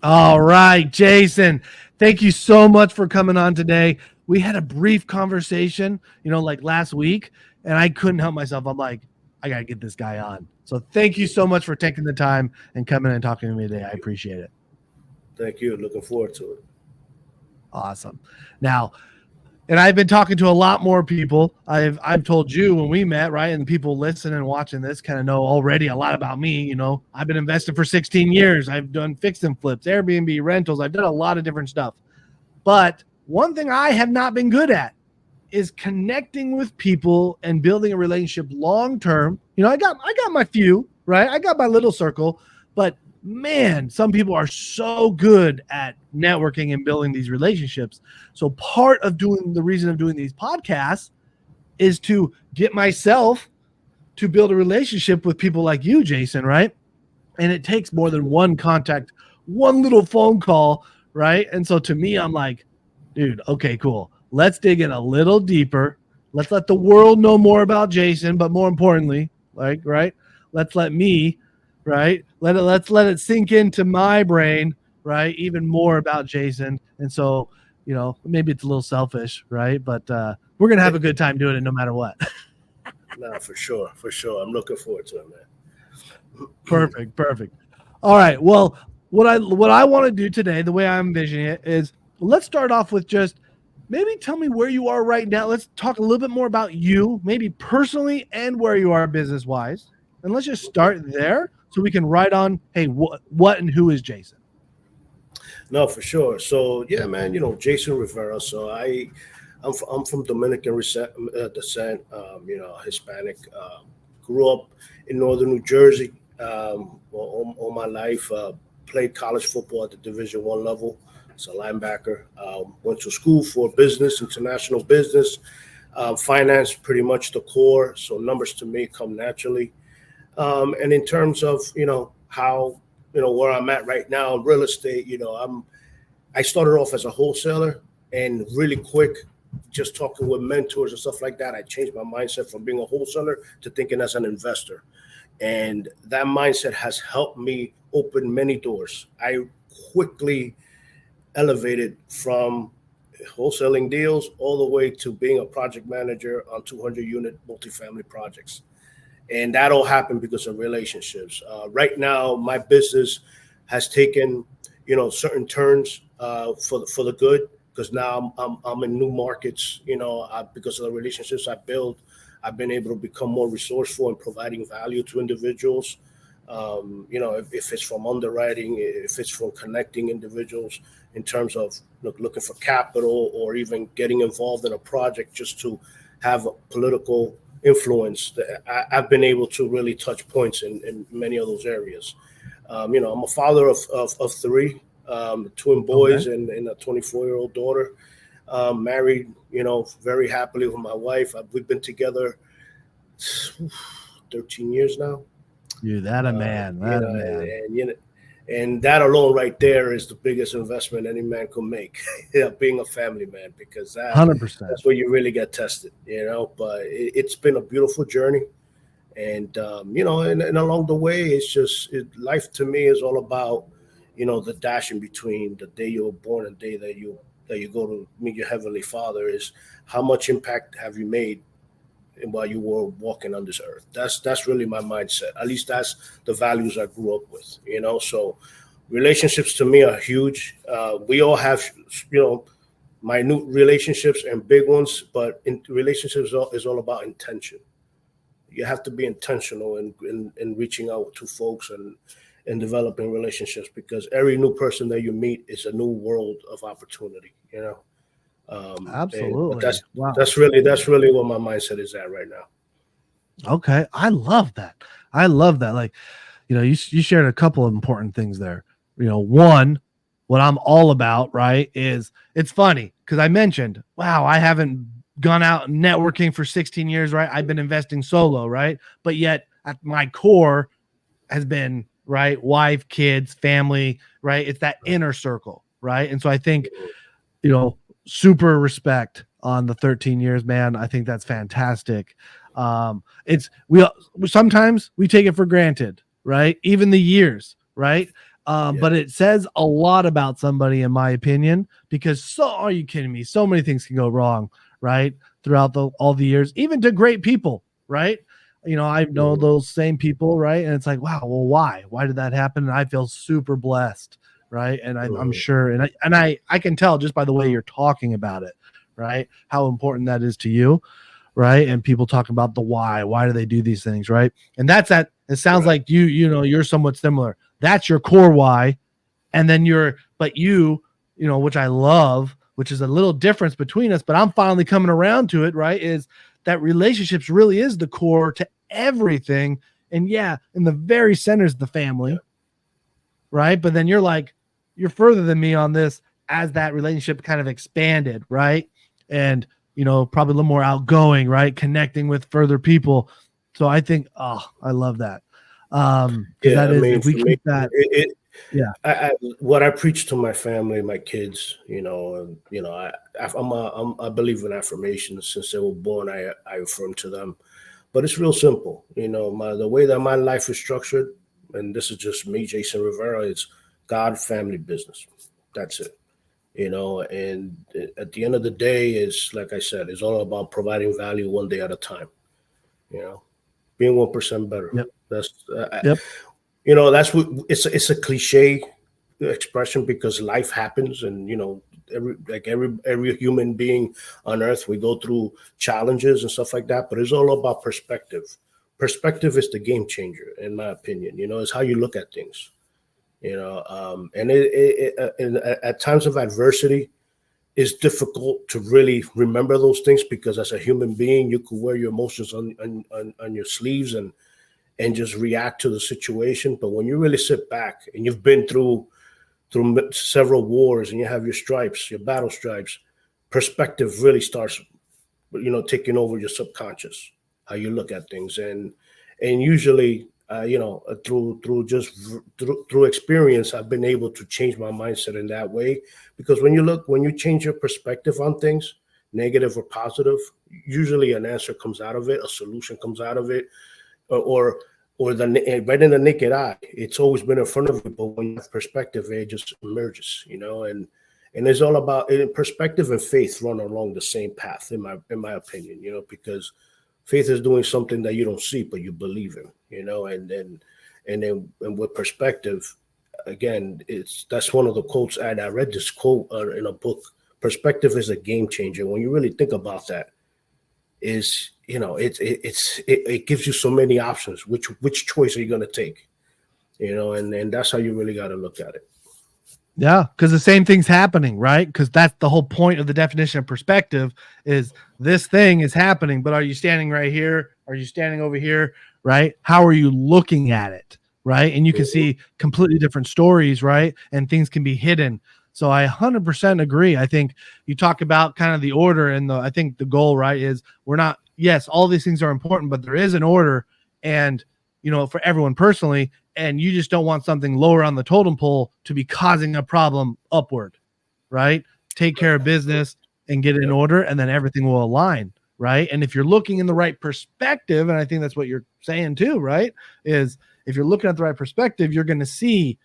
All right, Jeyson, thank you so much for coming on today. We had a brief conversation, like last week, and I couldn't help myself. I'm like, I got to get this guy on. So thank you so much for taking the time and coming and talking to me today. I appreciate it. Thank you. Looking forward to it. Awesome. Now, and I've been talking to a lot more people. I've told you when we met, right? And people listening and watching this kind of know already a lot about me. I've been investing for 16 years. I've done fix and flips, Airbnb rentals. I've done a lot of different stuff. But one thing I have not been good at is connecting with people and building a relationship long term. I got my few, right? I got my little circle, but man, some people are so good at networking and building these relationships. So part of the reason of doing these podcasts is to get myself to build a relationship with people like you, Jeyson, right? And it takes more than one contact, one little phone call, right? And so to me, I'm like, dude, okay, cool. Let's dig in a little deeper. Let's let the world know more about Jeyson, but more importantly, right? Let's let me, right? Let's let it sink into my brain, right? Even more about Jeyson. And so, maybe it's a little selfish, right? But we're gonna have a good time doing it no matter what. No, for sure, for sure. I'm looking forward to it, man. Perfect. All right. Well, what I want to do today, the way I'm envisioning it, is let's start off with just maybe tell me where you are right now. Let's talk a little bit more about you, maybe personally and where you are business wise. And let's just start there so we can write on, hey, what and who is Jeyson? No, for sure. So yeah, man. Jeyson Rivera. So I'm from Dominican descent. Hispanic. Grew up in northern New Jersey. All my life. Played college football at the Division I level. As a linebacker. Went to school for business, international business, finance, pretty much the core. So numbers to me come naturally. And in terms of how where I'm at right now in real estate, I started off as a wholesaler, and really quick, just talking with mentors and stuff like that, I changed my mindset from being a wholesaler to thinking as an investor. And that mindset has helped me open many doors. I quickly elevated from wholesaling deals all the way to being a project manager on 200 unit multifamily projects. And that all happened because of relationships. Right now, my business has taken, certain turns for the good, because now I'm in new markets. Because of the relationships I built, I've been able to become more resourceful in providing value to individuals. If it's from underwriting, if it's from connecting individuals in terms of looking for capital, or even getting involved in a project just to have a political influence, I've been able to really touch points in many of those areas. I'm a father of three, twin boys, Okay. and a 24-year-old daughter. Married, very happily with my wife. We've been together 13 years now. You that a man. That a man. And that alone right there is the biggest investment any man can make. Yeah, being a family man, because 100%. that's where you really get tested. But it's been a beautiful journey, and and along the way, it's just life to me is all about the dash in between the day you were born and the day that you go to meet your heavenly Father. Is how much impact have you made while you were walking on this earth. That's really my mindset. At least that's the values I grew up with. So relationships to me are huge. We all have minute relationships and big ones, but in relationships is all about intention. You have to be intentional in reaching out to folks and developing relationships, because every new person that you meet is a new world of opportunity. But Absolutely. Wow. that's really what my mindset is at right now. Okay. I love that. I love that. Like, you shared a couple of important things there. One, what I'm all about, right, is it's funny because I mentioned, wow, I haven't gone out networking for 16 years, right? I've been investing solo, right? But yet at my core has been, right, wife, kids, family, right? It's that inner circle, right? And so I think, super respect on the 13 years, man. I think that's fantastic. It's we sometimes we take it for granted, right? Even the years, right? But it says a lot about somebody, in my opinion, because are you kidding me? So many things can go wrong, right? Throughout all the years, even to great people, right? I know those same people, right? And it's like, wow, well, why? Why did that happen? And I feel super blessed, right? And I'm sure, and I can tell just by the way you're talking about it, right? How important that is to you, right? And people talk about the why. Why do they do these things, right? And that's that. It sounds like you're somewhat similar. That's your core why, and then which I love, which is a little difference between us, but I'm finally coming around to it, right? Is that relationships really is the core to everything. And in the very center is the family, right? But then you're further than me on this as that relationship kind of expanded, right? And, probably a little more outgoing, right? Connecting with further people. So I think, I love that. If we keep that. What I preach to my family, my kids, I believe in affirmations. Since they were born, I affirm to them, but it's real simple. The way that my life is structured, and this is just me, Jeyson Rivera, it's God, family, business. That's it. And at the end of the day, is like I said, it's all about providing value one day at a time. Being 1% better. Yep. That's that's what it's a cliche expression, because life happens, and every human being on earth, we go through challenges and stuff like that, but it's all about perspective. Perspective is the game changer, in my opinion. It's how you look at things. And at times of adversity, it's difficult to really remember those things, because as a human being, you could wear your emotions on your sleeves and just react to the situation. But when you really sit back and you've been through several wars and you have your stripes, your battle stripes, perspective really starts, taking over your subconscious, how you look at things. And usually, through experience, I've been able to change my mindset in that way. Because when you change your perspective on things, negative or positive, usually an answer comes out of it, a solution comes out of it, or right in the naked eye, it's always been in front of you. But when you have perspective, it just emerges, and it's all about perspective and faith run along the same path, in my opinion, because faith is doing something that you don't see, but you believe in, and then with perspective, again, that's one of the quotes. I read this quote in a book. Perspective is a game changer. When you really think about that, is it gives you so many options. Which choice are you going to take? And that's how you really got to look at it. Yeah, because the same thing's happening, right? Because that's the whole point of the definition of perspective, is this thing is happening, but are you standing right here? Are you standing over here? Right? How are you looking at it? Right? And you can see completely different stories, right? And things can be hidden. So I 100% agree. I think you talk about kind of the order, and I think the goal, right, is yes, all these things are important, but there is an order, and, for everyone personally, and you just don't want something lower on the totem pole to be causing a problem upward, right? Take care of business and get it in order, and then everything will align, right? And if you're looking in the right perspective, and I think that's what you're saying too, right, is if you're looking at the right perspective, you're going to see,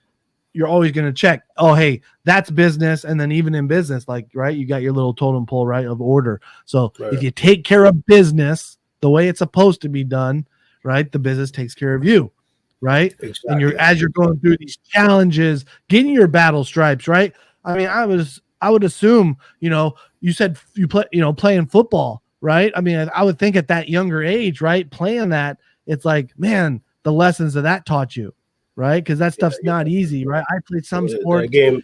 you're always going to check, oh, hey, that's business. And then even in business, right, you got your little totem pole, right, of order. So if you take care of business the way it's supposed to be done, right, the business takes care of you, right? Exactly. And as you're going through these challenges, getting your battle stripes, right? I mean, I would assume, you said you play, playing football, right? I mean, I would think at that younger age, right, playing that, it's like, man, the lessons that taught you, right? Because that stuff's not easy, right? I played some sports. Game,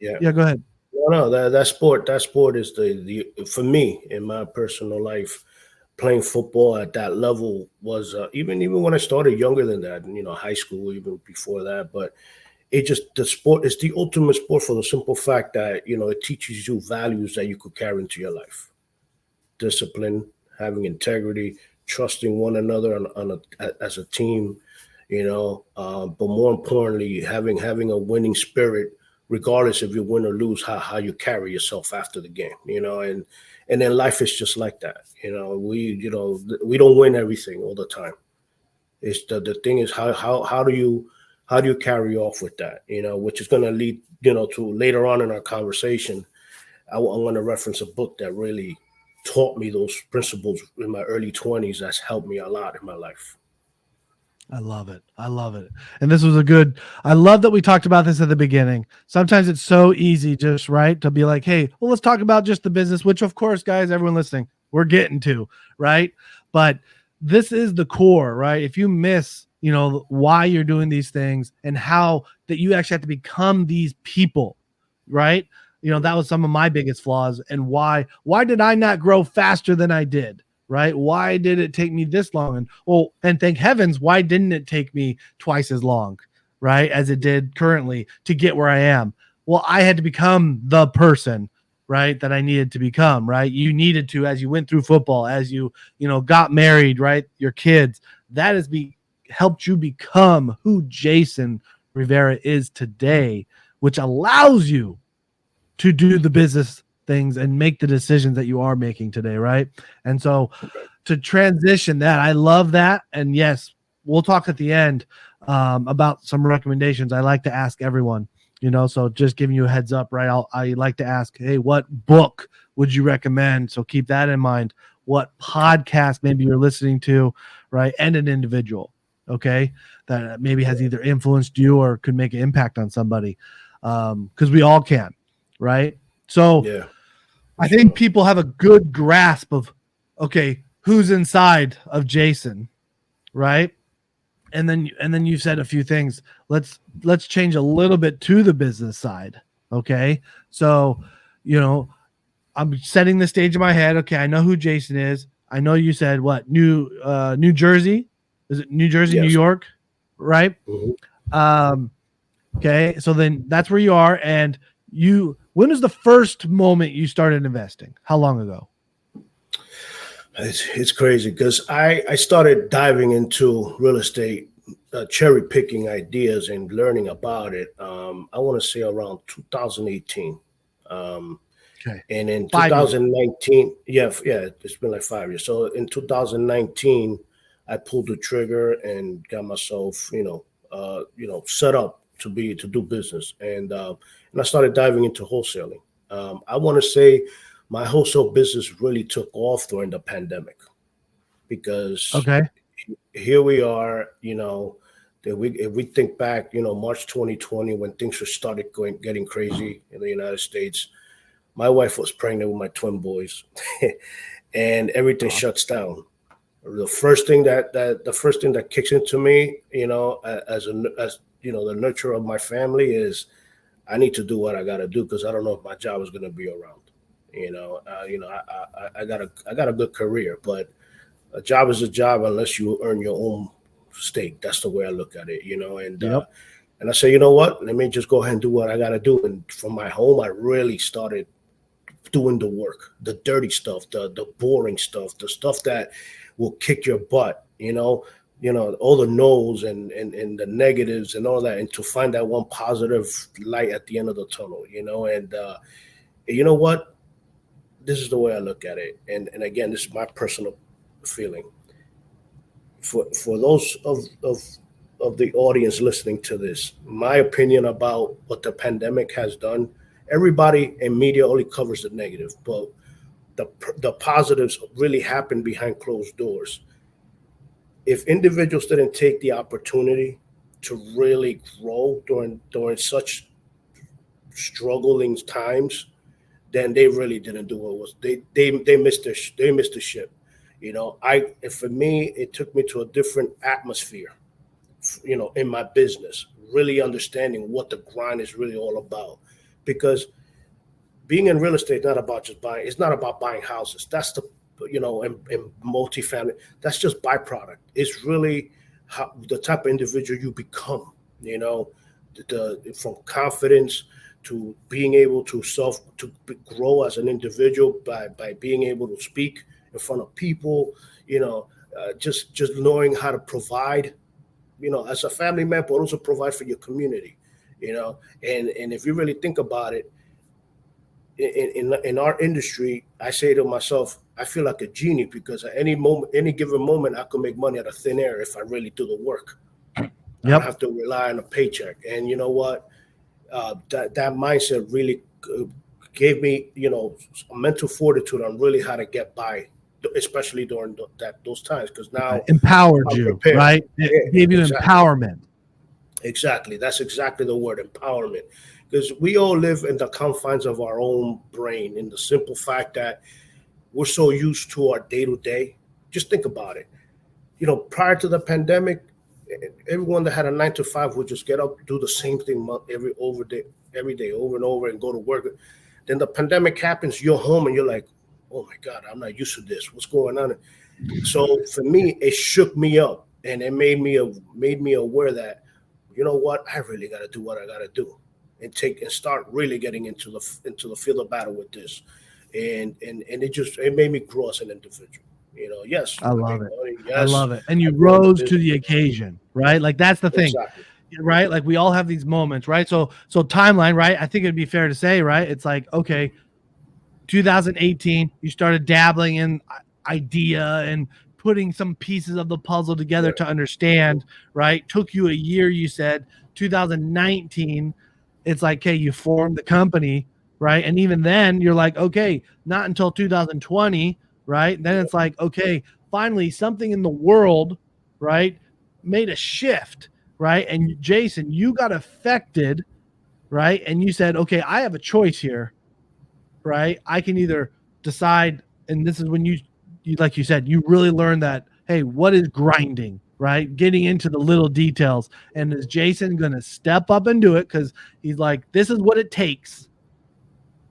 go ahead. No, that sport is the for me, in my personal life, playing football at that level was even when I started younger than that, high school, even before that. But the sport is the ultimate sport, for the simple fact that it teaches you values that you could carry into your life: discipline, having integrity, trusting one another as a team. But more importantly, having a winning spirit, regardless if you win or lose, how you carry yourself after the game, and then life is just like that. We don't win everything all the time. It's the thing is how do you How do you carry off with that? Which is going to lead, to later on in our conversation. I want to reference a book that really taught me those principles in my early 20s. That's helped me a lot in my life. I love it. I love it. And this was I love that we talked about this at the beginning. Sometimes it's so easy just right to be like, hey, well, let's talk about just the business, which of course, guys, everyone listening, we're getting to, right? But this is the core, right? If you miss, why you're doing these things and how that you actually have to become these people, right? That was some of my biggest flaws. And why did I not grow faster than I did? Right? Why did it take me this long? And thank heavens, why didn't it take me twice as long, right, as it did currently to get where I am? Well, I had to become the person, right, that I needed to become, right? You needed to, as you went through football, as you got married, right, your kids, that has helped you become who Jeyson Rivera is today, which allows you to do the business things and make the decisions that you are making today, right? And so to transition that, I love that. And yes, we'll talk at the end about some recommendations I like to ask everyone, so just giving you a heads up, right? I like to ask, hey, what book would you recommend? So keep that in mind. What podcast maybe you're listening to, right? And an individual, okay, that maybe has either influenced you or could make an impact on somebody, because we all can, right? So Yeah. I think people have a good grasp of, okay, who's inside of Jeyson, right? And then you said a few things. Let's change a little bit to the business side. Okay. So, I'm setting the stage in my head. Okay, I know who Jeyson is. I know you said what, New Jersey? Is it New Jersey, Yes. New York? Right? Mm-hmm. Okay, so then that's where you are. And when was the first moment you started investing? How long ago? It's crazy because I started diving into real estate, cherry picking ideas and learning about it. I want to say around 2018. Okay. And in 5 years. 2019, yeah, it's been like 5 years. So in 2019, I pulled the trigger and got myself, set up to do business, and I started diving into wholesaling. I want to say my wholesale business really took off during the pandemic because Okay. here we are, that if we think back, March 2020 when things started getting crazy in the United States. My wife was pregnant with my twin boys, and everything shuts down. The first thing that kicks into me, as the nurturer of my family, is I need to do what I got to do because I don't know if my job is going to be around. I got a good career, but a job is a job unless you earn your own stake. That's the way I look at it, and. Yep. And I say, you know what? Let me just go ahead and do what I got to do. And from my home, I really started doing the work, the dirty stuff, the boring stuff, the stuff that will kick your butt, all the no's and the negatives and all that, and to find that one positive light at the end of the tunnel, and you know what? This is the way I look at it. And again, this is my personal feeling. For those of the audience listening to this, my opinion about what the pandemic has done, everybody in media only covers the negative, but the positives really happen behind closed doors. If individuals didn't take the opportunity to really grow during such struggling times, then they really didn't do what was they missed the ship. For me, it took me to a different atmosphere, in my business, really understanding what the grind is really all about. Because being in real estate is not about just buying. It's not about buying houses. That's in multifamily, that's just byproduct. It's really the type of individual you become, from confidence to being able to grow as an individual by being able to speak in front of people, just knowing how to provide, as a family man, but also provide for your community, and if you really think about it, in our industry, I say to myself, I feel like a genie because at any given moment, I could make money out of thin air if I really do the work. I don't Yep. have to rely on a paycheck. And you know what? That mindset really gave me, a mental fortitude on really how to get by, especially during those times. Because Right. now Empowered I'm you, prepared. right? It Yeah, gave you exactly. empowerment. Exactly. That's exactly the word, empowerment. Because we all live in the confines of our own brain, in the simple fact that we're so used to our day to day. Just think about it. Prior to the pandemic, everyone that had a 9 to 5 would just get up, do the same thing every day, over and over, and go to work. Then the pandemic happens, you're home, and you're like, "Oh my God, I'm not used to this. What's going on?" So for me, it shook me up, and it made me aware that, you know what, I really got to do what I got to do, and start really getting into the field of battle with this, and it made me grow as an individual. Yes, I I love made it. money. I Yes, love it. And I you grew in the rose to business. the occasion, right? Like that's the thing, Exactly. right? Like we all have these moments, right? So timeline, right? I think it'd be fair to say, right? It's like, okay, 2018, you started dabbling in idea and putting some pieces of the puzzle together Right. to understand, right? Took you a year, you said. 2019, it's like, okay, you formed the company, right? And even then, you're like, okay, not until 2020, right? Then Yeah. it's like, okay, finally, something in the world, right, made a shift, right? And Jeyson, you got affected, right? And you said, okay, I have a choice here, right? I can either decide, and this is when you like you said, you really learn that, hey, what is grinding, right? Getting into the little details. And is Jeyson going to step up and do it? Because he's like, this is what it takes,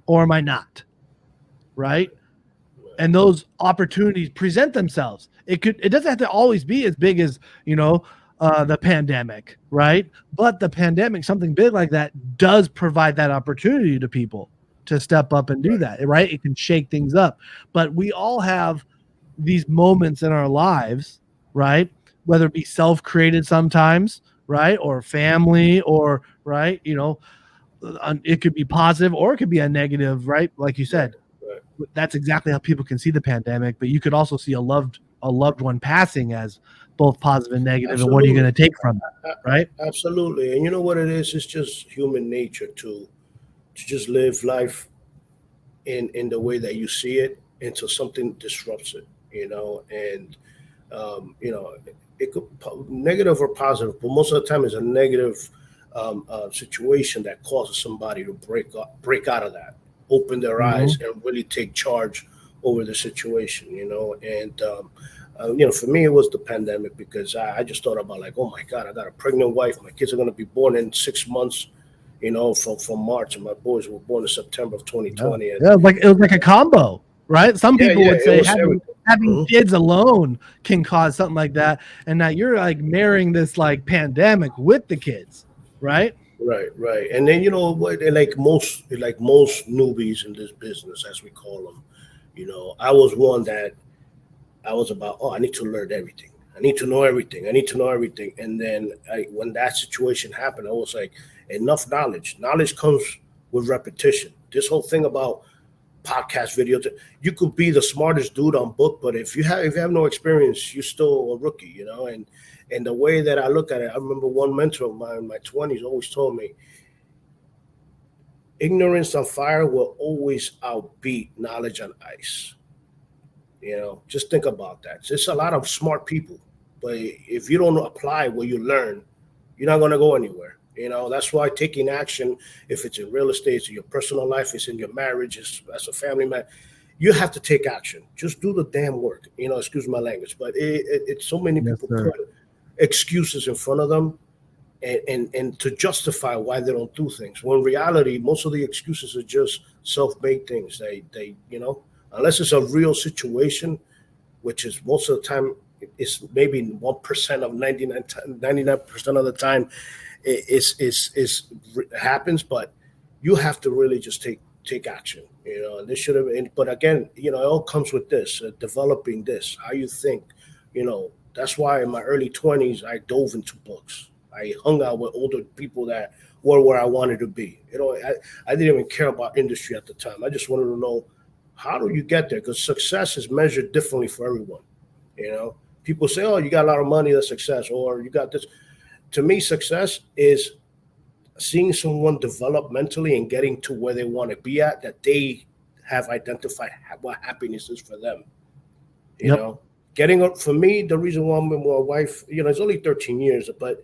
or am I not? Right. And those opportunities present themselves. It doesn't have to always be as big as, the pandemic, right? But the pandemic, something big like that, does provide that opportunity to people to step up and do Right. that, right? It can shake things up. But we all have these moments in our lives, right? Whether it be self-created sometimes, right? Or family, or right, it could be positive or it could be a negative, right? Like you Right. said, Right. that's exactly how people can see the pandemic, but you could also see a loved one passing as both positive and negative, and what are you going Absolutely. to take from it, right? Absolutely. And you know what it is? It's just human nature to just live life in the way that you see it until something disrupts it. And it could negative or positive, but most of the time it's a negative situation that causes somebody to break out of that, open their eyes, Mm-hmm. and really take charge over the situation. And for me, it was the pandemic because I just thought about like, oh my God, I got a pregnant wife. My kids are going to be born in 6 months. From March, and my boys were born in September of Yeah, 2020. And yeah, it was like a combo, right? Some yeah, people yeah, would it say was having everything. having Mhm. kids alone can cause something like that, and now you're like marrying this like pandemic with the kids, right? Right, right. And then you know what? Like most newbies in this business, as we call them, I was one that I was about. Oh, I need to learn everything. I need to know everything. I need to know everything. And then when that situation happened, I was like, enough knowledge. Knowledge comes with repetition. This whole thing about podcast video, you could be the smartest dude on book, but if you have no experience, you're still a rookie. And the way that I look at it, I remember one mentor of mine in my 20s always told me, ignorance on fire will always outbeat knowledge on ice. Just think about that. There's a lot of smart people, but if you don't apply what you learn, you're not going to go anywhere. That's why taking action, if it's in real estate, it's in your personal life, it's in your marriage, it's as a family man, you have to take action. Just do the damn work. Excuse my language, but it's so many Yes, people sir. put excuses in front of them, and to justify why they don't do things. When in reality, most of the excuses are just self-made things. They unless it's a real situation, which is most of the time, it's maybe 1% of 99% of the time is happens. But you have to really just take action. And this should have been. But again, it all comes with this developing this how you think. That's why in my early 20s I dove into books. I hung out with older people that were where I wanted to be. I didn't even care about industry at the time. I just wanted to know, how do you get there? Because success is measured differently for everyone. People say, "Oh, you got a lot of money, that's success," or "You got this." to me, success is seeing someone develop mentally and getting to where they want to be at, that they have identified what happiness is for them. You Yep. know, getting up for me, the reason why I'm with my wife, it's only 13 years, but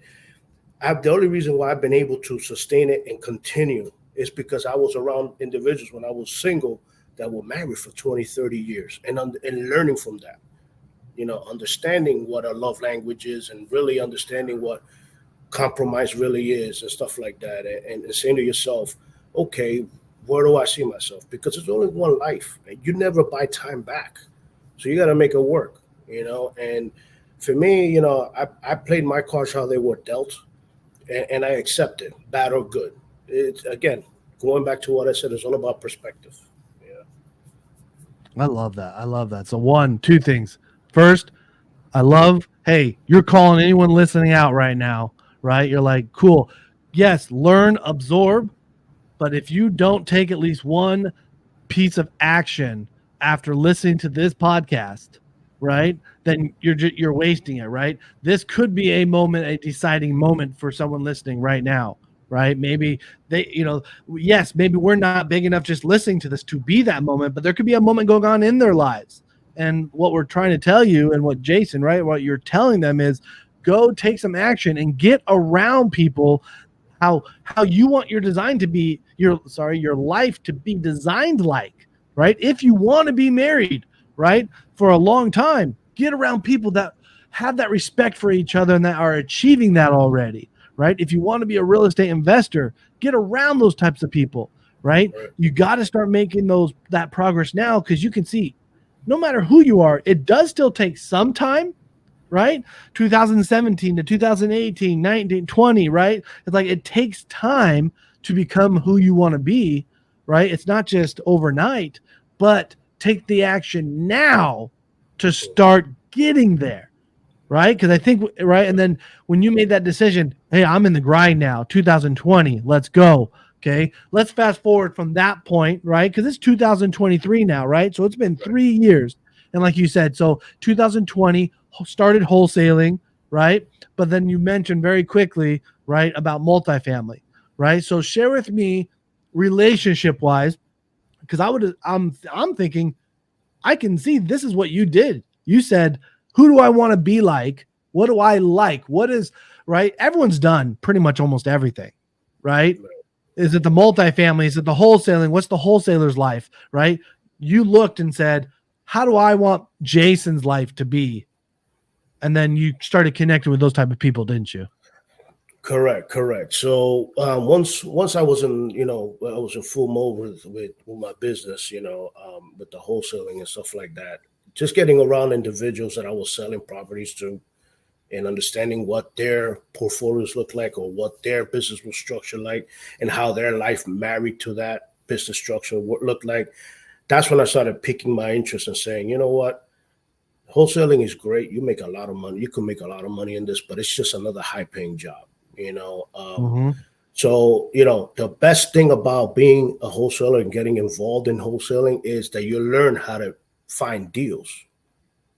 the only reason why I've been able to sustain it and continue is because I was around individuals when I was single that were married for 20, 30 years and learning from that, understanding what a love language is and really understanding what compromise really is and stuff like that. And saying to yourself, okay, where do I see myself? Because it's only one life and you never buy time back. So you got to make it work, and for me, I played my cards how they were dealt. And I accept it, bad or good. It's, again, going back to what I said, it's all about perspective. Yeah. I love that. So two things. First, I love, hey, you're calling anyone listening out right now, right? You're like, cool. Yes, learn, absorb. But if you don't take at least one piece of action after listening to this podcast, right, then you're wasting it, right? This could be a deciding moment for someone listening right now, right? Maybe yes, maybe we're not big enough just listening to this to be that moment, but there could be a moment going on in their lives. And what we're trying to tell you, and what Jeyson, right, what you're telling them is, go take some action and get around people how you want your design to be, your life to be designed like, right? If you want to be married, right, for a long time, get around people that have that respect for each other and that are achieving that already, right? If you want to be a real estate investor, get around those types of people, right? You got to start making that progress now, because you can see no matter who you are, it does still take some time, right? 2017 to 2018, 19, 20, right? It's like it takes time to become who you want to be, right? It's not just overnight, but take the action now to start getting there, right? Because I think, right? And then when you made that decision, hey, I'm in the grind now, 2020, let's go. Okay, let's fast forward from that point, right? Because it's 2023 now, right? So it's been 3 years. And like you said, so 2020 started wholesaling, right? But then you mentioned very quickly, right, about multifamily, right? So share with me relationship wise, because I'm thinking I can see this is what you did. You said, who do I want to be like? What do I like? What is right? Everyone's done pretty much almost everything, right? Is it the multifamily? Is it the wholesaling? What's the wholesaler's life, right? You looked and said, how do I want Jeyson's life to be? And then you started connecting with those type of people, didn't you? Correct. So once I was in, I was in full mode with my business, with the wholesaling and stuff like that. Just getting around individuals that I was selling properties to, and understanding what their portfolios look like, or what their business was structured like, and how their life married to that business structure looked like. That's when I started piquing my interest and saying, you know what, wholesaling is great. You make a lot of money. You can make a lot of money in this, but it's just another high-paying job. So, the best thing about being a wholesaler and getting involved in wholesaling is that you learn how to find deals.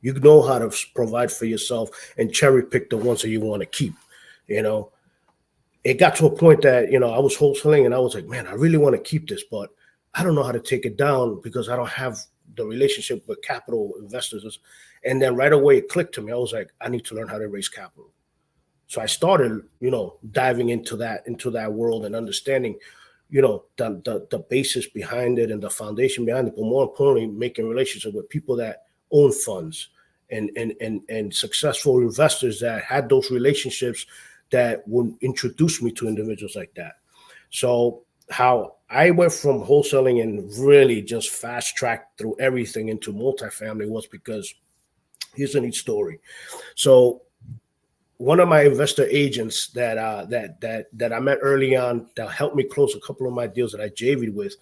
You know how to provide for yourself and cherry pick the ones that you want to keep. It got to a point that, I was wholesaling and I was like, man, I really want to keep this, but I don't know how to take it down because I don't have the relationship with capital investors. And then right away it clicked to me. I was like, I need to learn how to raise capital. So I started, diving into that world and understanding, the basis behind it and the foundation behind it, but more importantly, making relationships with people that own funds and successful investors that had those relationships that would introduce me to individuals like that. So how I went from wholesaling and really just fast tracked through everything into multifamily was because here's a neat story. So one of my investor agents that I met early on that helped me close a couple of my deals that I JV'd with,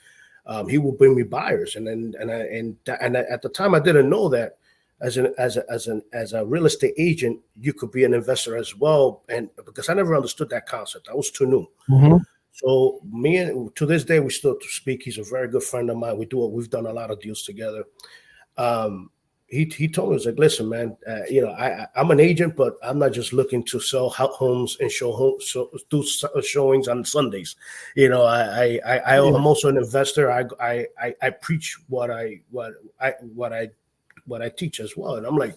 he would bring me buyers, and at the time I didn't know that as a real estate agent you could be an investor as well, and because I never understood that concept, I was too new. Mm-hmm. So me and to this day we still speak. He's a very good friend of mine. We've done a lot of deals together. he told me, was like, listen, man, I'm an agent, but I'm not just looking to sell homes and show homes, do showings on Sundays. I'm also an investor. I preach what I teach as well. And I'm like,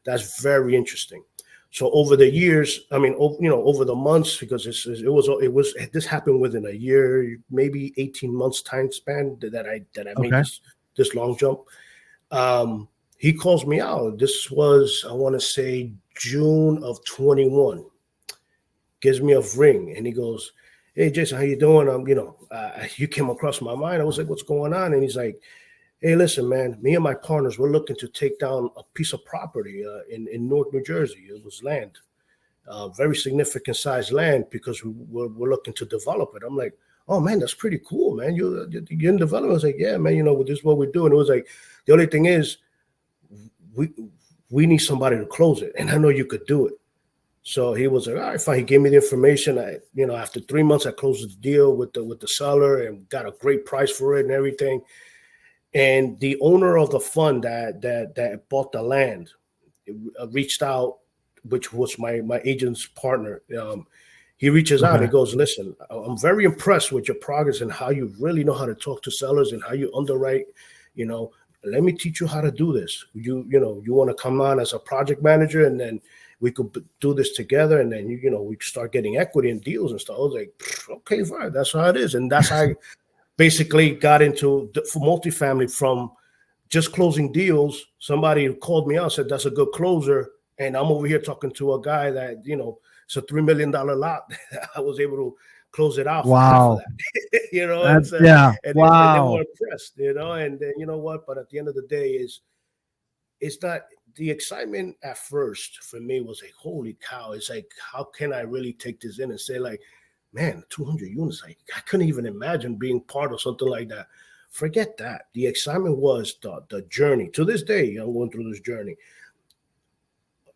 that's very interesting. So over the years, I mean, over the months, because this happened within a year, maybe 18 months time span that I made this long jump. He calls me out. This was, I want to say, June of 21. Gives me a ring, and he goes, "Hey, Jeyson, how you doing? You came across my mind." I was like, "What's going on?" And he's like, "Hey, listen, man. Me and my partners, we're looking to take down a piece of property in Newark, New Jersey. It was land, very significant size land, because we're looking to develop it." I'm like, "Oh man, that's pretty cool, man. You're in development." I was like, "Yeah, man. This is what we're doing." It was like, the only thing is, we need somebody to close it, and I know you could do it. So he was like, "All right, fine." He gave me the information. After 3 months, I closed the deal with the seller and got a great price for it and everything. And the owner of the fund that bought the land reached out, which was my agent's partner. He reaches out and goes, "Listen, I'm very impressed with your progress and how you really know how to talk to sellers and how you underwrite. Let me teach you how to do this. You want to come on as a project manager, and then we could do this together, and then we start getting equity in deals and stuff." I was like, "Okay, fine, that's how it is." And that's how I basically got into for multifamily, from just closing deals. Somebody called me out, said, "That's a good closer," and I'm over here talking to a guy that it's a $3 million lot. I was able to close it out. Wow. For that. And wow. they were impressed, and then you know what? But at the end of the day, it's not the excitement at first for me was like, holy cow. It's like, how can I really take this in and say, like, man, 200 units, like, I couldn't even imagine being part of something like that. Forget that. The excitement was the journey. To this day, I'm going through this journey.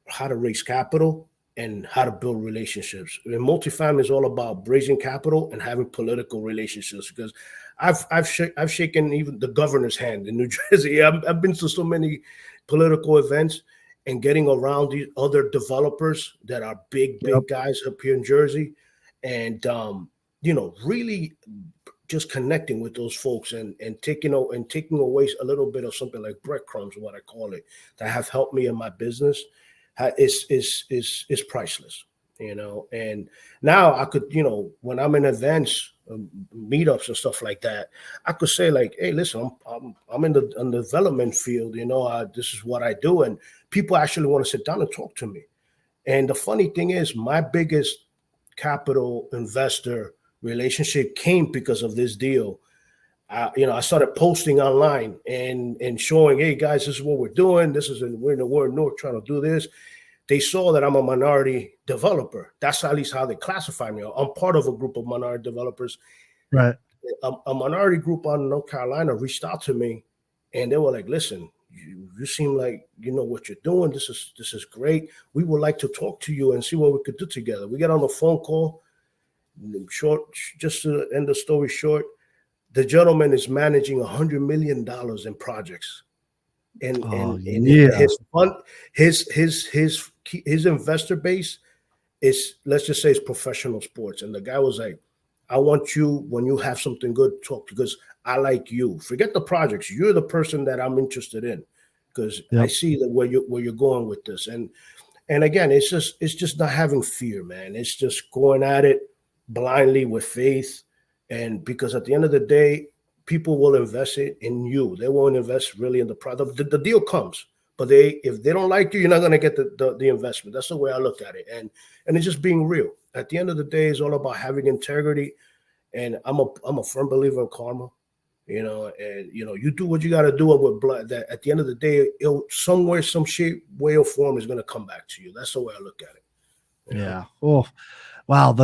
How to raise capital and how to build relationships. And multifamily is all about raising capital and having political relationships, because I've shaken even the governor's hand in New Jersey. I've been to so many political events and getting around these other developers that are big guys up here in Jersey, and really just connecting with those folks and taking away a little bit of something like breadcrumbs, what I call it, that have helped me in my business. Is priceless, and now I could, when I'm in events, meetups and stuff like that, I could say, like, "Hey, listen, I'm in the development field, this is what I do," and people actually want to sit down and talk to me. And the funny thing is, my biggest capital investor relationship came because of this deal. I started posting online and showing, "Hey guys, this is what we're doing. We're in North trying to do this." They saw that I'm a minority developer. That's at least how they classify me. I'm part of a group of minority developers. Right. A minority group out in North Carolina reached out to me, and they were like, "Listen, you seem like you know what you're doing. This is great. We would like to talk to you and see what we could do together." We get on the phone call. Just to end the story short, the gentleman is managing $100 million in projects, and his fund, his investor base is, let's just say, it's professional sports. And the guy was like, "I want you, when you have something good, talk, because I like you. Forget the projects. You're the person that I'm interested in, because I see that where you're going with this." And again, it's just not having fear, man. It's just going at it blindly with faith. And because at the end of the day, people will invest it in you. They won't invest really in the product. The deal comes, but if they don't like you, you're not going to get the investment. That's the way I look at it. And it's just being real. At the end of the day, it's all about having integrity. And I'm a firm believer in karma, and you do what you got to do with blood. That at the end of the day, somewhere, some shape, way, or form is going to come back to you. That's the way I look at it. Yeah. Oh, wow.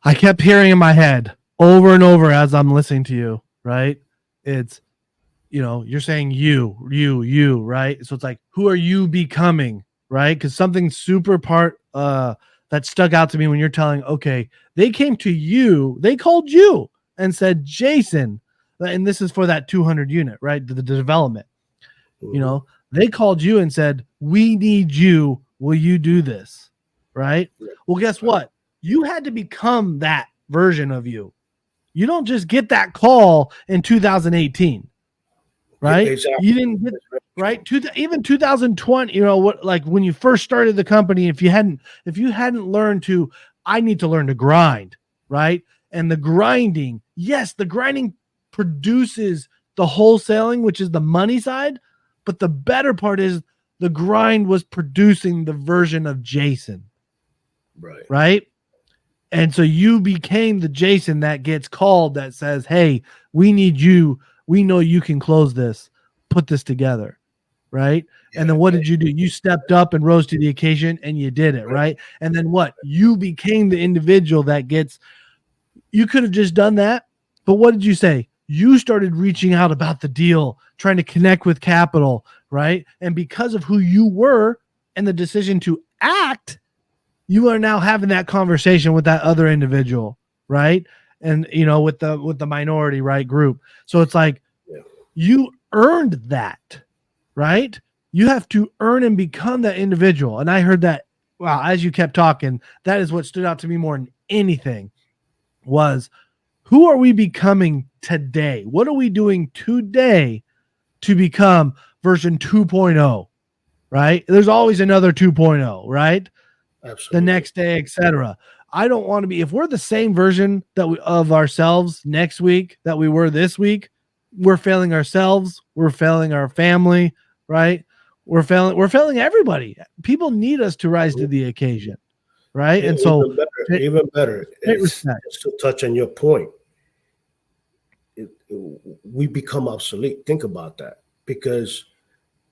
I kept hearing in my head over and over as I'm listening to you, right? It's, you're saying you, right? So it's like, who are you becoming, right? Because something super that stuck out to me when you're telling, okay, they came to you, they called you and said, "Jeyson," and this is for that 200 unit, right? The development, They called you and said, "We need you. Will you do this?" Right? Well, guess what? You had to become that version of you. You don't just get that call in 2018, right? Exactly. You didn't get right. Even 2020, you know what? Like when you first started the company, if you hadn't learned to, I need to learn to grind, right? And the grinding, yes, the grinding produces the wholesaling, which is the money side, but the better part is the grind was producing the version of Jeyson, right? And so you became the Jeyson that gets called that says, "Hey, we need you. We know you can close this. Put this together." Right. Yeah. And then what did you do? You stepped up and rose to the occasion and you did it. Right. And then what? You became the individual that gets, you could have just done that. But what did you say? You started reaching out about the deal, trying to connect with capital. Right. And because of who you were and the decision to act, you are now having that conversation with that other individual, right? And you know, with the minority right group. So it's like you earned that, right? You have to earn and become that individual. And I heard that, wow, as you kept talking, that is what stood out to me more than anything was, who are we becoming today? What are we doing today to become version 2.0, right? There's always another 2.0, right? Absolutely. The next day, etc. I don't want to be, if we're the same version of ourselves next week that we were this week, we're failing ourselves, we're failing our family, right? We're failing everybody. People need us to rise to the occasion, right? And so even better just to touch on your point, we become obsolete. Think about that, because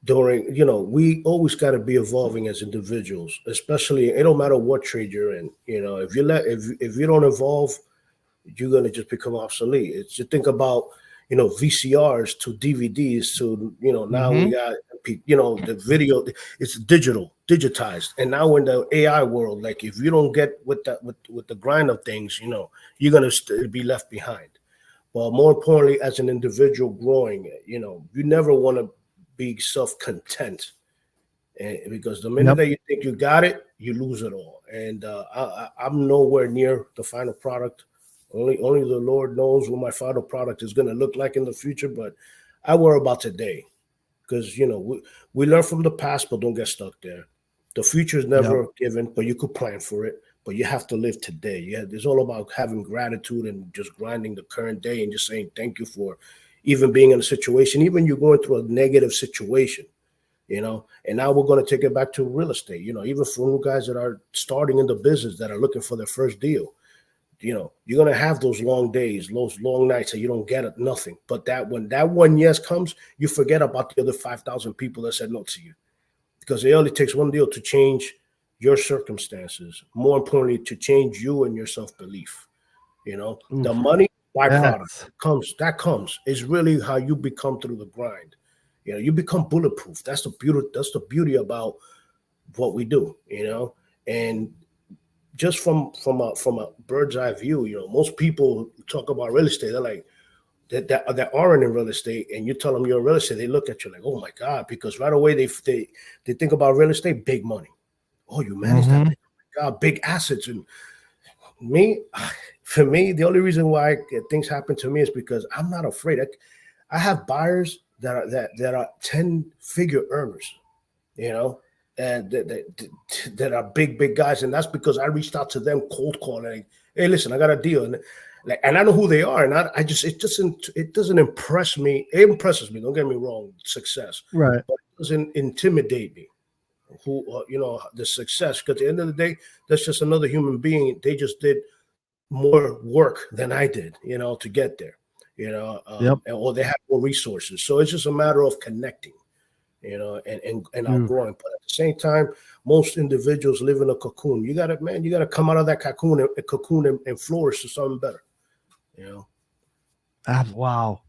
during, we always got to be evolving as individuals, especially, it don't matter what trade you're in. If you don't evolve, you're going to just become obsolete. It's, you think about, VCRs to DVDs to, now we got, the video, it's digitized. And now in the AI world, like if you don't get with the grind of things, you're going to be left behind. But more importantly, as an individual growing, you never want to be self-content, and because the minute that you think you got it, you lose it all. And I'm nowhere near the final product. Only the Lord knows what my final product is going to look like in the future. But I worry about today, because we learn from the past, but don't get stuck there. The future is never given, but you could plan for it. But you have to live today. It's all about having gratitude and just grinding the current day and just saying thank you for even being in a situation, even you're going through a negative situation, and now we're going to take it back to real estate, even for new guys that are starting in the business that are looking for their first deal, you're going to have those long days, those long nights that you don't get nothing. But when that one yes comes, you forget about the other 5,000 people that said no to you, because it only takes one deal to change your circumstances. More importantly, to change you and your self-belief. The money byproduct comes is really how you become through the grind. You become bulletproof. That's the beauty about what we do. And just from a bird's eye view, most people talk about real estate. They're like that aren't in real estate, and you tell them you're in real estate, they look at you like, oh my God, because right away they think about real estate, big money. Oh, you manage that? Oh my God, big assets. And for me, the only reason why things happen to me is because I'm not afraid. I have buyers that are 10-figure earners, and that are big guys, and that's because I reached out to them cold calling. Hey, listen, I got a deal, and I know who they are, and it doesn't impress me. It impresses me. Don't get me wrong, success, right? But it doesn't intimidate me. The success, because at the end of the day, that's just another human being. They just did more work than I did, to get there, or they have more resources. So it's just a matter of connecting, and outgrowing. But at the same time, most individuals live in a cocoon. You gotta come out of that cocoon and flourish to something better, Wow.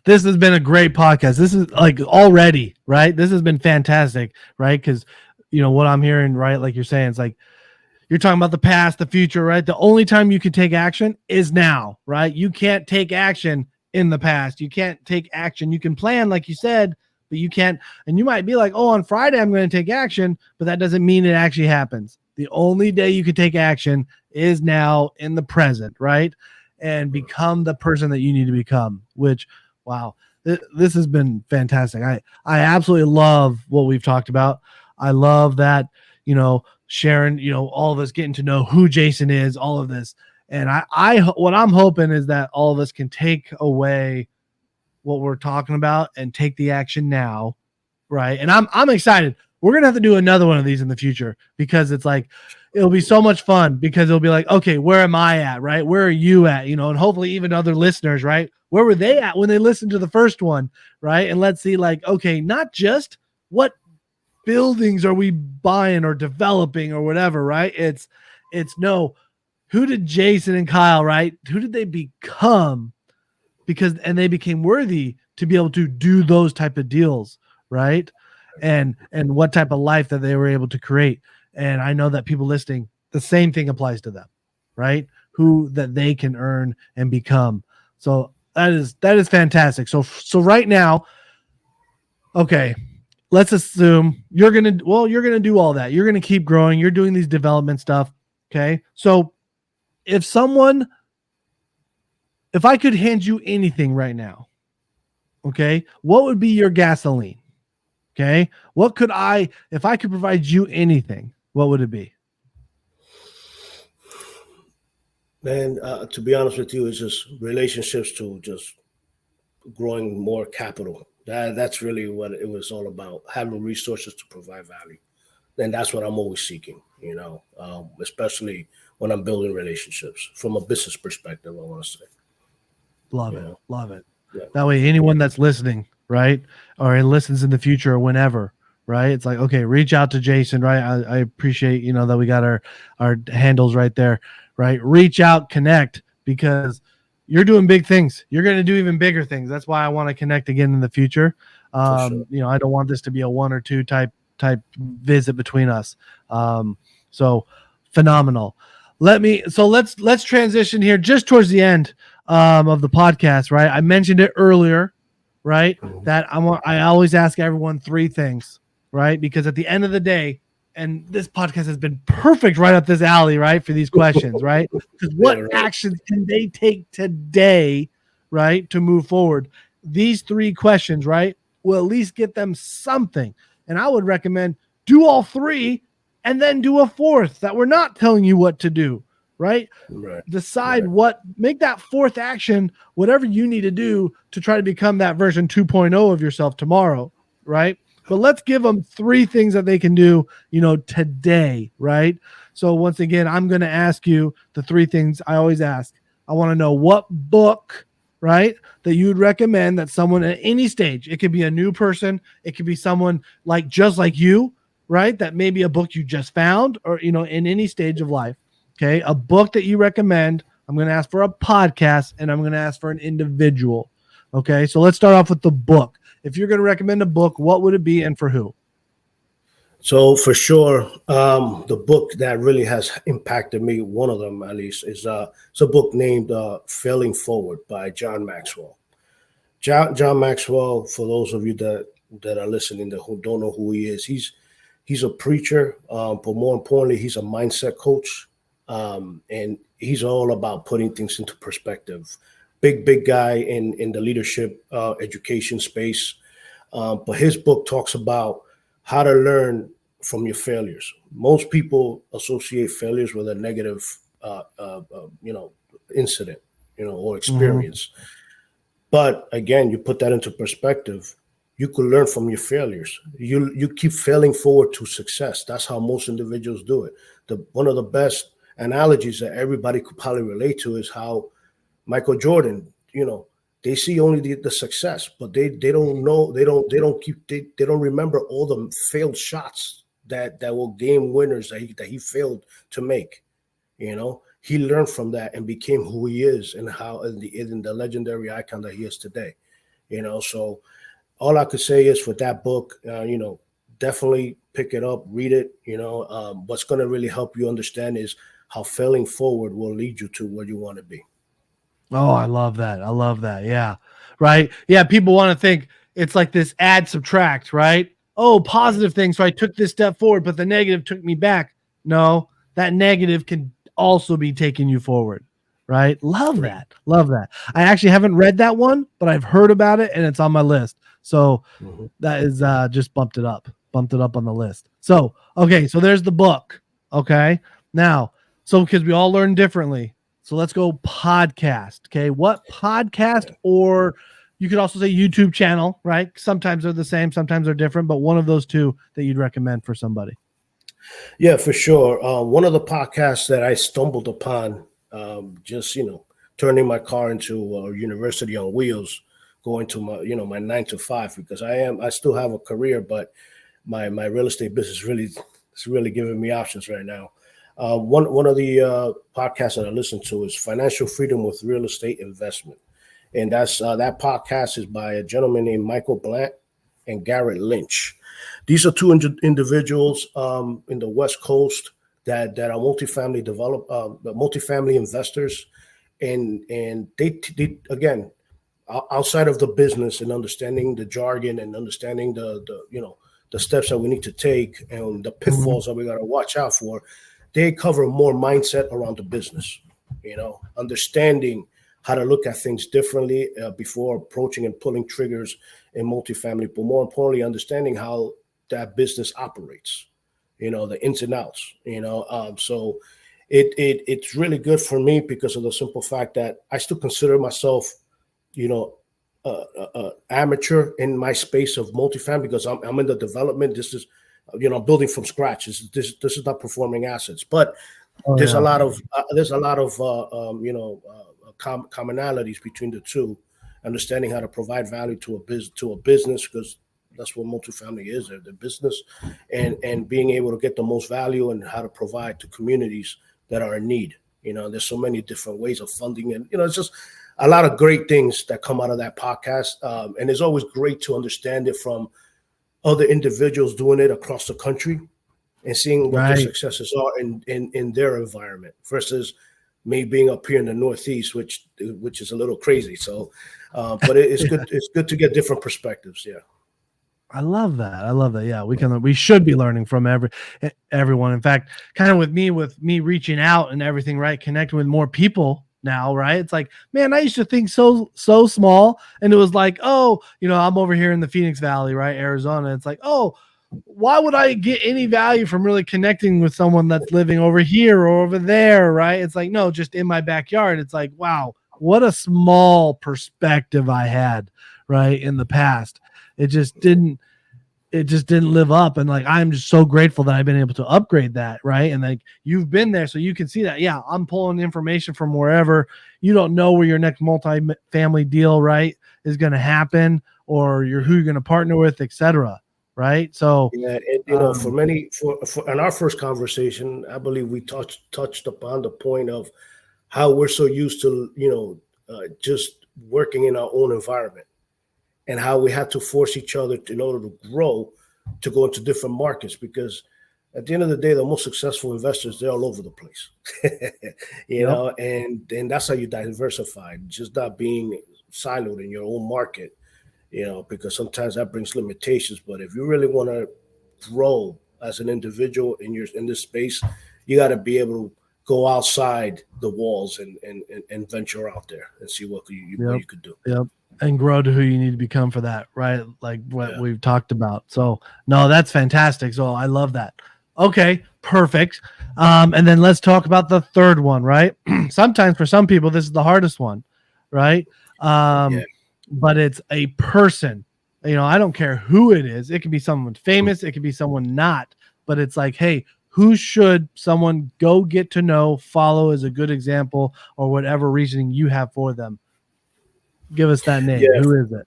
This has been a great podcast. This is like already, right? This has been fantastic, right? Because, what I'm hearing, right? Like you're saying, it's like, you're talking about the past, the future, right? The only time you can take action is now, right? You can't take action in the past. You can't take action. You can plan, like you said, but you can't. And you might be like, oh, on Friday, I'm going to take action, but that doesn't mean it actually happens. The only day you can take action is now in the present, right? And become the person that you need to become, which, wow, this has been fantastic. I absolutely love what we've talked about. I love that, sharing, all of us getting to know who Jeyson is, all of this. And what I'm hoping is that all of us can take away what we're talking about and take the action now, right? And I'm excited. We're gonna have to do another one of these in the future because it's like it'll be so much fun because it'll be like, okay, where am I at, right? Where are you at, and hopefully even other listeners, right? Where were they at when they listened to the first one, right? And let's see, like, okay, not just what buildings are we buying or developing or whatever, right? It's no, who did Jeyson and Kyle, right? Who did they become? And they became worthy to be able to do those type of deals, right? And what type of life that they were able to create. And I know that people listening, the same thing applies to them, right? Who that they can earn and become. So that is fantastic. So right now, okay, let's assume you're going to do all that. You're going to keep growing. You're doing these development stuff. Okay. So if I could hand you anything right now, okay, what would be your gasoline? Okay. If I could provide you anything, what would it be? Man, to be honest with you, it's just relationships to just growing more capital. That's really what it was all about, having resources to provide value. And that's what I'm always seeking, especially when I'm building relationships from a business perspective, I want to say. Love it. Yeah. That way, anyone that's listening, right, or listens in the future or whenever, right, it's like, okay, reach out to Jeyson, right? I appreciate, that we got our handles right there, right? Reach out, connect, because you're doing big things. You're going to do even bigger things. That's why I want to connect again in the future. Sure. I don't want this to be a 1 or 2 type visit between us. So phenomenal. Let's transition here just towards the end of the podcast, right? I mentioned it earlier, right? That I always ask everyone 3 things, right? Because at the end of the day, and this podcast has been perfect right up this alley, right? For these questions, right? Because what actions can they take today, right, to move forward? These 3 questions, right, will at least get them something. And I would recommend do all 3 and then do a 4th that we're not telling you what to do, right? Decide make that 4th action, whatever you need to do to try to become that version 2.0 of yourself tomorrow, right? But let's give them 3 things that they can do, today, right? So once again, I'm going to ask you the 3 things I always ask. I want to know what book, right, that you'd recommend that someone at any stage, it could be a new person, it could be someone just like you, right, that may be a book you just found or, in any stage of life, okay, a book that you recommend. I'm going to ask for a podcast and I'm going to ask for an individual, okay? So let's start off with the book. If you're going to recommend a book, what would it be and for who? So for sure, the book that really has impacted me, one of them at least, is it's a book named Failing Forward by John Maxwell. John Maxwell, for those of you that are listening that who don't know who he is, he's a preacher, but more importantly, he's a mindset coach, and he's all about putting things into perspective. Big guy in the leadership education space. But his book talks about how to learn from your failures. Most people associate failures with a negative, incident, or experience. Mm-hmm. But again, you put that into perspective, you could learn from your failures. You keep failing forward to success. That's how most individuals do it. One of the best analogies that everybody could probably relate to is how Michael Jordan, they see only the success, but they don't know, they don't remember all the failed shots that were game winners that he failed to make. He learned from that and became who he is and how in the legendary icon that he is today. So all I could say is for that book, definitely pick it up, read it. What's going to really help you understand is how failing forward will lead you to where you want to be. Oh, I love that. Yeah. Right. Yeah. People want to think, it's like this add subtract, right? Oh, positive thing. So I took this step forward, but the negative took me back. No, that negative can also be taking you forward, right? Love Right. that. Love that. I actually haven't read that one, but I've heard about it and it's on my list. So Mhm. that is just bumped it up on the list. So, okay. So there's the book. Okay. Now, so because we all learn differently. So let's go podcast. Okay. What podcast, or you could also say YouTube channel, right? Sometimes they're the same, sometimes they're different, but one of those two that you'd recommend for somebody. Yeah, for sure. One of the podcasts that I stumbled upon, just turning my car into a university on wheels, going to my 9 to 5, because I still have a career, but my real estate business is really giving me options right now. One of the podcasts that I listen to is Financial Freedom with Real Estate Investment, and that podcast is by a gentleman named Michael Blant and Garrett Lynch. These are two individuals in the West Coast that are multifamily investors, and they again, outside of the business and understanding the jargon and understanding the steps that we need to take and the pitfalls that we got to watch out for. They cover more mindset around the business, understanding how to look at things differently before approaching and pulling triggers in multifamily, but more importantly, understanding how that business operates, the ins and outs, so it's really good for me because of the simple fact that I still consider myself, amateur in my space of multifamily because I'm in the development. This is, I'm building from scratch. This is not performing assets, but there's a lot of commonalities between the two. Understanding how to provide value to a business, because that's what multifamily is, the business, and being able to get the most value and how to provide to communities that are in need. There's so many different ways of funding, and it's just a lot of great things that come out of that podcast. And it's always great to understand it from other individuals doing it across the country and seeing what their successes are in their environment versus me being up here in the Northeast, which is a little crazy. So, but it's good. It's good to get different perspectives. Yeah. I love that. Yeah, we should be learning from everyone. In fact, kind of with me reaching out and everything, right? Connecting with more people now, right? It's like, man, I used to think so small, and it was like, oh, I'm over here in the Phoenix Valley, right, Arizona. It's like, oh, why would I get any value from really connecting with someone that's living over here or over there, right? It's like, no, just in my backyard. It's like, wow, what a small perspective I had, right, in the past. It just didn't live up. And like, I'm just so grateful that I've been able to upgrade that. Right. And like, you've been there, so you can see that. Yeah. I'm pulling information from wherever. You don't know where your next multi-family deal, right, is going to happen, or who you're going to partner with, etc. Right. So, yeah. And, for in our first conversation, I believe we touched upon the point of how we're so used to, just working in our own environment, and how we had to force each other in order to grow, to go into different markets, because at the end of the day, the most successful investors, they're all over the place, and that's how you diversify, just not being siloed in your own market, because sometimes that brings limitations. But if you really want to grow as an individual in this space, you got to be able to go outside the walls and venture out there and see what you could do. Yep. And grow to who you need to become for that, right? Like what we've talked about. So no, that's fantastic. So I love that. Okay, perfect. And then let's talk about the third one, right? Sometimes for some people, this is the hardest one, right? But it's a person. I don't care who it is. It can be someone famous. It could be someone not. But it's like, hey, who should someone go get to know, follow as a good example, or whatever reasoning you have for them? Give us that name. Yeah, Who is it?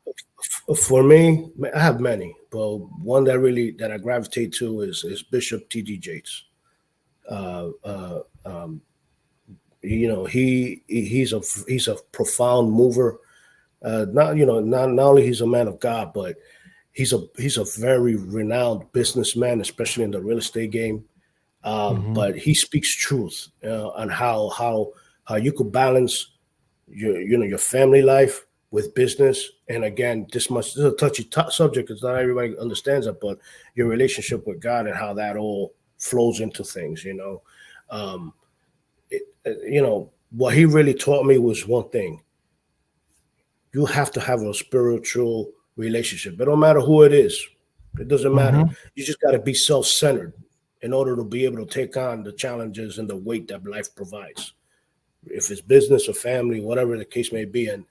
for me, I have many, but one that I gravitate to is Bishop T.D. Jakes. He's a profound mover. Not only he's a man of God, but he's a very renowned businessman, especially in the real estate game. But he speaks truth on how you could balance your family life with business. And again, this is a touchy subject because not everybody understands it, but your relationship with God and how that all flows into things, what he really taught me was one thing. You have to have a spiritual relationship. It don't matter who it is. It doesn't matter. You just got to be self-centered in order to be able to take on the challenges and the weight that life provides. If it's business or family, whatever the case may be. And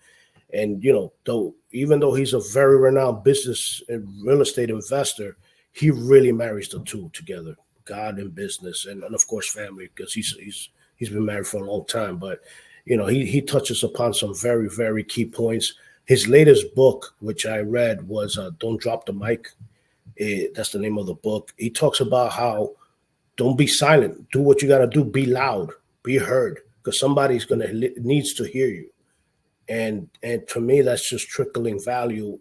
even though he's a very renowned business and real estate investor, he really marries the two together, God and business, and of course family, because he's been married for a long time. But he touches upon some very, very key points. His latest book, which I read, was Don't Drop the Mic. That's the name of the book. He talks about how don't be silent. Do what you got to do. Be loud. Be heard, because somebody's needs to hear you. And to me, that's just trickling value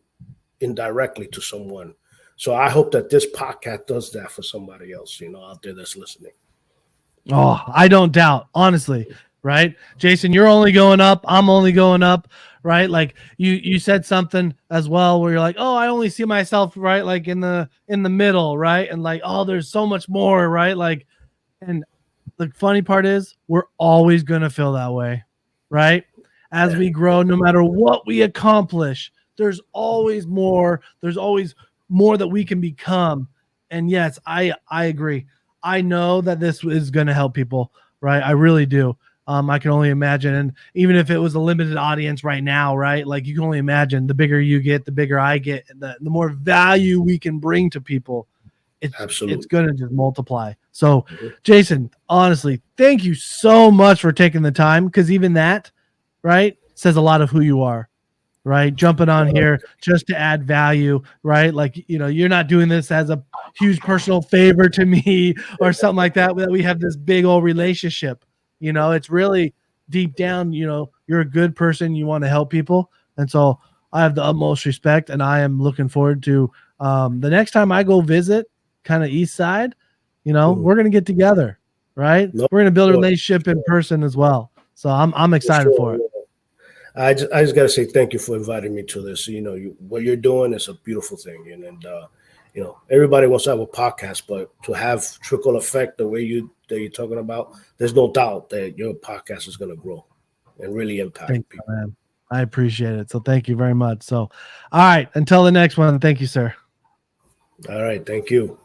indirectly to someone. So I hope that this podcast does that for somebody else, out there that's listening. Oh, I don't doubt, honestly. Right, Jeyson, you're only going up. I'm only going up. Right, like you said something as well where you're like, oh, I only see myself right, like in the middle, right, and like, oh, there's so much more, right, like, and the funny part is we're always gonna feel that way, right? As we grow, no matter what we accomplish, there's always more. There's always more that we can become. And yes, I agree. I know that this is going to help people, right? I really do. I can only imagine. And even if it was a limited audience right now, right? Like you can only imagine the bigger you get, the bigger I get, the more value we can bring to people. It's going to just multiply. So Jeyson, honestly, thank you so much for taking the time. Cause even that, right, says a lot of who you are, right? Jumping on here just to add value, right? Like, you're not doing this as a huge personal favor to me or something like that we have this big old relationship. It's really deep down, you're a good person. You want to help people. And so I have the utmost respect, and I am looking forward to the next time I go visit kind of East Side, we're going to get together, right? We're going to build a relationship in person as well. So I'm excited for it. I just got to say thank you for inviting me to this. What you're doing is a beautiful thing. And everybody wants to have a podcast, but to have trickle effect the way that you're talking about, there's no doubt that your podcast is going to grow and really impact people. You, man. I appreciate it. So thank you very much. So, all right, until the next one. Thank you, sir. All right. Thank you.